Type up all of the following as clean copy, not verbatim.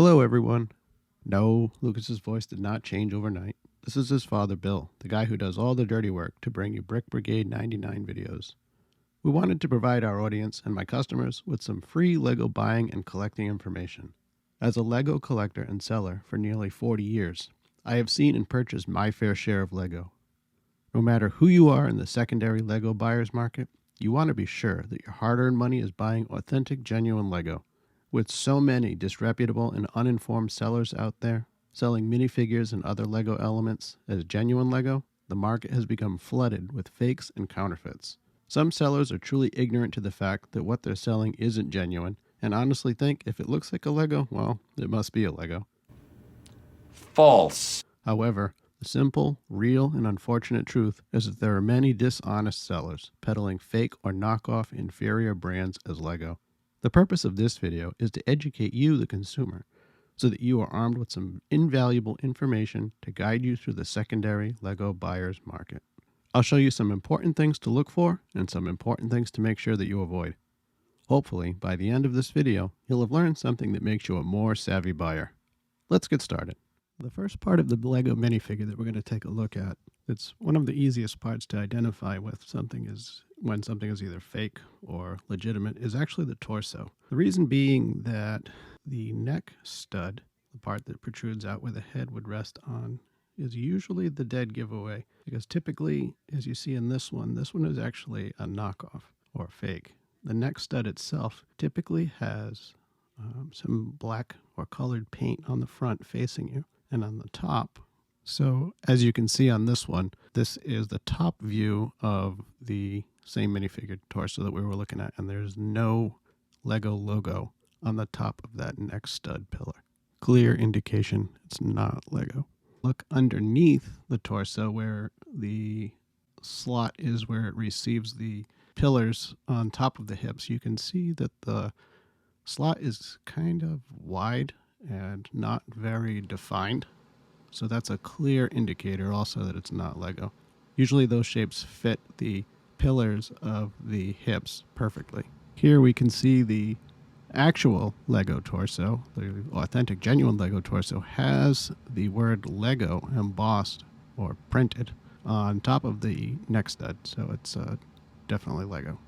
Hello, everyone. No, Lucas's voice did not change overnight. This is his father, Bill, the guy who does all the dirty work to bring you Brick Brigade 99 videos. We wanted to provide our audience and my customers with some free LEGO buying and collecting information. As a LEGO collector and seller for nearly 40 years, I have seen and purchased my fair share of LEGO. No matter who you are in the secondary LEGO buyer's market, you want to be sure that your hard-earned money is buying authentic, genuine LEGO. With so many disreputable and uninformed sellers out there selling minifigures and other LEGO elements as genuine LEGO, the market has become flooded with fakes and counterfeits. Some sellers are truly ignorant to the fact that what they're selling isn't genuine and honestly think if it looks like a LEGO, well, it must be a LEGO. False. However, the simple, real, and unfortunate truth is that there are many dishonest sellers peddling fake or knockoff inferior brands as LEGO. The purpose of this video is to educate you, the consumer, so that you are armed with some invaluable information to guide you through the secondary LEGO buyer's market. I'll show you some important things to look for and some important things to make sure that you avoid. Hopefully, by the end of this video, you'll have learned something that makes you a more savvy buyer. Let's get started. The first part of the LEGO minifigure that we're going to take a look at, it's one of the easiest parts to identify with when something is either fake or legitimate, is actually the torso. The reason being that the neck stud, the part that protrudes out where the head would rest on, is usually the dead giveaway, because typically, as you see in this one is actually a knockoff or fake. The neck stud itself typically has some black or colored paint on the front facing you and on the top. So as you can see on this one, this is the top view of the same minifigure torso that we were looking at, and there's no LEGO logo on the top of that neck stud pillar. Clear indication it's not LEGO. Look underneath the torso where the slot is where it receives the pillars on top of the hips. You can see that the slot is kind of wide and not very defined. So that's a clear indicator also that it's not LEGO. Usually those shapes fit the pillars of the hips perfectly. Here we can see the actual LEGO torso, the authentic, genuine LEGO torso, has the word LEGO embossed or printed on top of the neck stud, so it's definitely LEGO.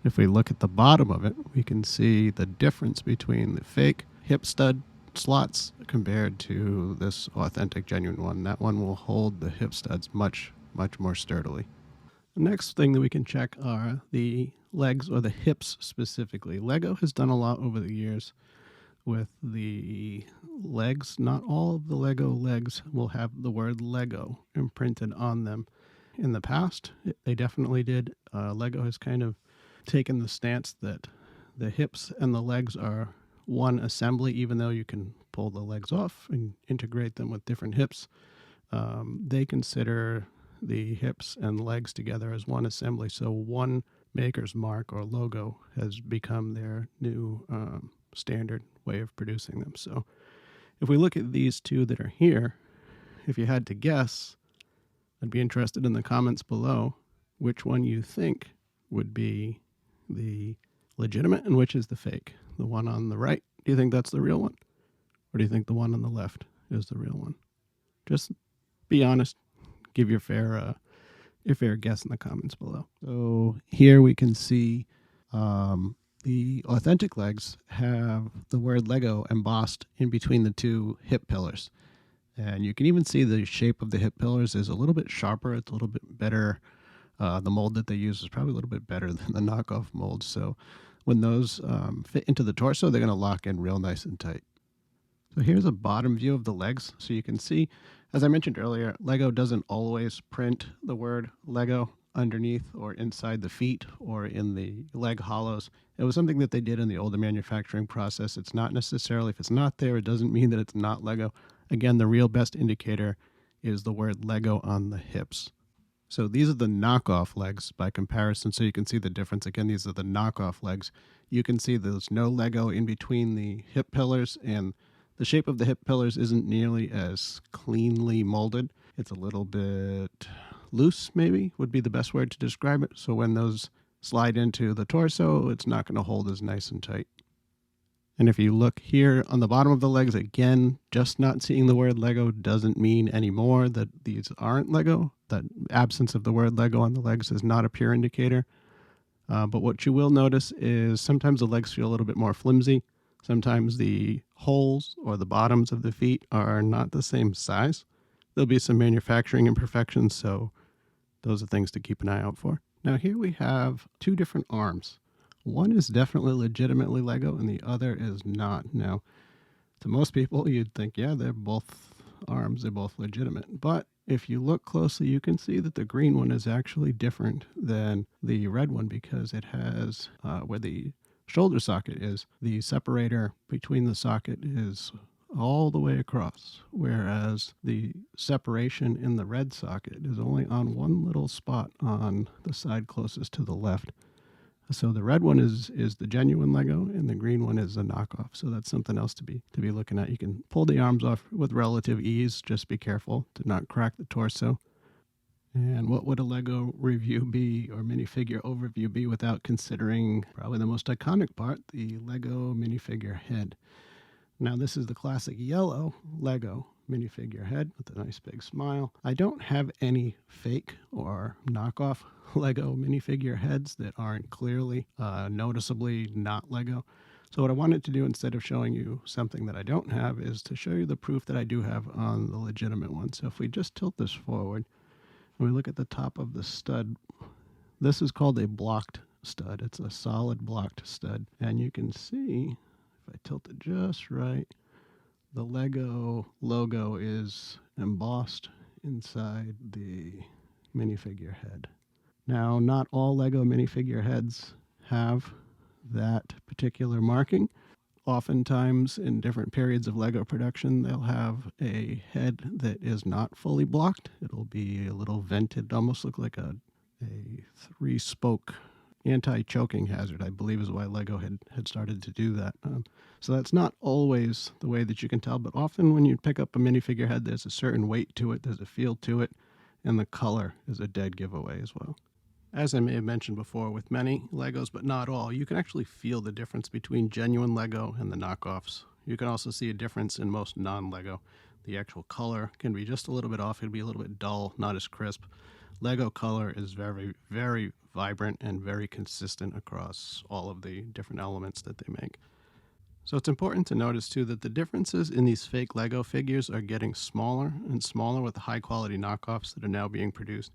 If we look at the bottom of it, we can see the difference between the fake hip stud slots compared to this authentic, genuine one. That one will hold the hip studs much, much more sturdily. The next thing that we can check are the legs, or the hips specifically. LEGO has done a lot over the years with the legs. Not all of the LEGO legs will have the word LEGO imprinted on them. In the past, they definitely did. LEGO has kind of taken the stance that the hips and the legs are one assembly, even though you can pull the legs off and integrate them with different hips. They consider the hips and legs together as one assembly, so one maker's mark or logo has become their new standard way of producing them. So if we look at these two that are here, if you had to guess, I'd be interested in the comments below which one you think would be the legitimate and which is the fake. The one on the right, do you think that's the real one? Or do you think the one on the left is the real one? Just be honest. Give your fair guess in the comments below. So here we can see the authentic legs have the word LEGO embossed in between the two hip pillars. And you can even see the shape of the hip pillars is a little bit sharper. It's a little bit better. The mold that they use is probably a little bit better than the knockoff mold. So when those fit into the torso, they're going to lock in real nice and tight. So here's a bottom view of the legs. So you can see, as I mentioned earlier, LEGO doesn't always print the word LEGO underneath or inside the feet or in the leg hollows. It was something that they did in the older manufacturing process. It's not necessarily, if it's not there, it doesn't mean that it's not LEGO. Again, the real best indicator is the word LEGO on the hips. So these are the knockoff legs by comparison, so you can see the difference. Again, these are the knockoff legs. You can see there's no LEGO in between the hip pillars, and the shape of the hip pillars isn't nearly as cleanly molded. It's a little bit loose, maybe, would be the best word to describe it. So when those slide into the torso, it's not going to hold as nice and tight. And if you look here on the bottom of the legs, again, just not seeing the word Lego doesn't mean anymore that these aren't Lego. That absence of the word Lego on the legs is not a pure indicator. But what you will notice is sometimes the legs feel a little bit more flimsy. Sometimes the holes or the bottoms of the feet are not the same size. There'll be some manufacturing imperfections, so those are things to keep an eye out for. Now here we have two different arms. One is definitely legitimately Lego and the other is not. Now, to most people, you'd think, yeah, they're both arms, they're both legitimate. But if you look closely, you can see that the green one is actually different than the red one because it has, where the shoulder socket is, the separator between the socket is all the way across, whereas the separation in the red socket is only on one little spot on the side closest to the left. So the red one is the genuine Lego, and the green one is a knockoff. So that's something else to be looking at. You can pull the arms off with relative ease. Just be careful to not crack the torso. And what would a Lego review be or minifigure overview be without considering probably the most iconic part, the Lego minifigure head. Now this is the classic yellow Lego minifigure head with a nice big smile. I don't have any fake or knockoff Lego minifigure heads that aren't clearly noticeably not Lego. So what I wanted to do instead of showing you something that I don't have is to show you the proof that I do have on the legitimate one. So if we just tilt this forward and we look at the top of the stud, this is called a blocked stud. It's a solid blocked stud. And you can see, if I tilt it just right, the Lego logo is embossed inside the minifigure head. Now, not all Lego minifigure heads have that particular marking. Oftentimes, in different periods of Lego production, they'll have a head that is not fully blocked. It'll be a little vented, almost look like a three-spoke anti-choking hazard, I believe is why Lego had started to do that. So that's not always the way that you can tell, but often when you pick up a minifigure head, there's a certain weight to it, there's a feel to it, and the color is a dead giveaway as well. As I may have mentioned before, with many Legos, but not all, you can actually feel the difference between genuine Lego and the knockoffs. You can also see a difference in most non-Lego. The actual color can be just a little bit off. It'll be a little bit dull, not as crisp. Lego color is very, very vibrant and very consistent across all of the different elements that they make. So it's important to notice too that the differences in these fake Lego figures are getting smaller and smaller with the high quality knockoffs that are now being produced.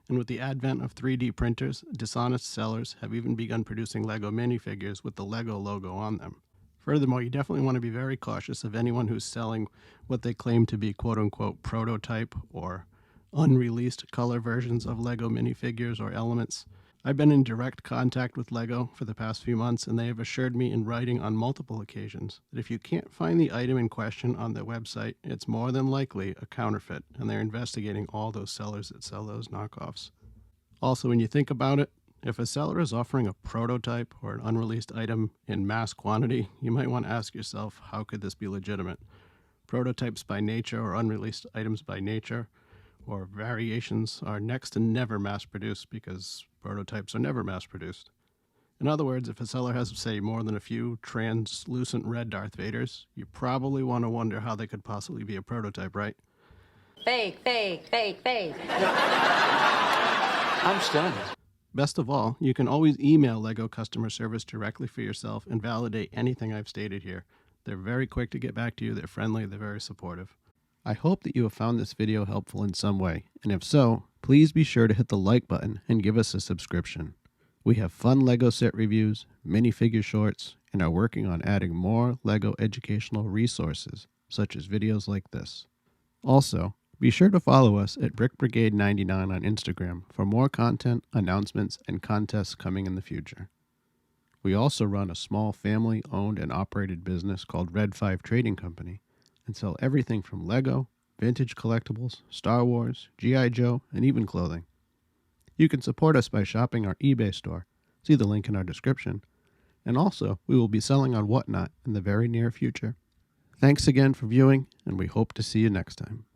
And with the advent of 3D printers, dishonest sellers have even begun producing Lego minifigures with the Lego logo on them. Furthermore, you definitely want to be very cautious of anyone who's selling what they claim to be quote-unquote prototype or unreleased color versions of Lego minifigures or elements. I've been in direct contact with Lego for the past few months, and they have assured me in writing on multiple occasions that if you can't find the item in question on their website, it's more than likely a counterfeit, and they're investigating all those sellers that sell those knockoffs. Also, when you think about it, if a seller is offering a prototype or an unreleased item in mass quantity, you might want to ask yourself, how could this be legitimate? Prototypes by nature or unreleased items by nature or variations are next to never mass-produced because prototypes are never mass-produced. In other words, if a seller has, say, more than a few translucent red Darth Vaders, you probably want to wonder how they could possibly be a prototype, right? Fake, fake, fake, fake. I'm stunned. Best of all, you can always email Lego customer service directly for yourself and validate anything I've stated here. They're very quick to get back to you, they're friendly, they're very supportive. I hope that you have found this video helpful in some way, and if so, please be sure to hit the like button and give us a subscription. We have fun Lego set reviews, minifigure shorts, and are working on adding more Lego educational resources, such as videos like this. Also, be sure to follow us at BrickBrigade99 on Instagram for more content, announcements, and contests coming in the future. We also run a small family-owned and operated business called Red 5 Trading Company and sell everything from Lego, vintage collectibles, Star Wars, G.I. Joe, and even clothing. You can support us by shopping our eBay store. See the link in our description. And also, we will be selling on Whatnot in the very near future. Thanks again for viewing, and we hope to see you next time.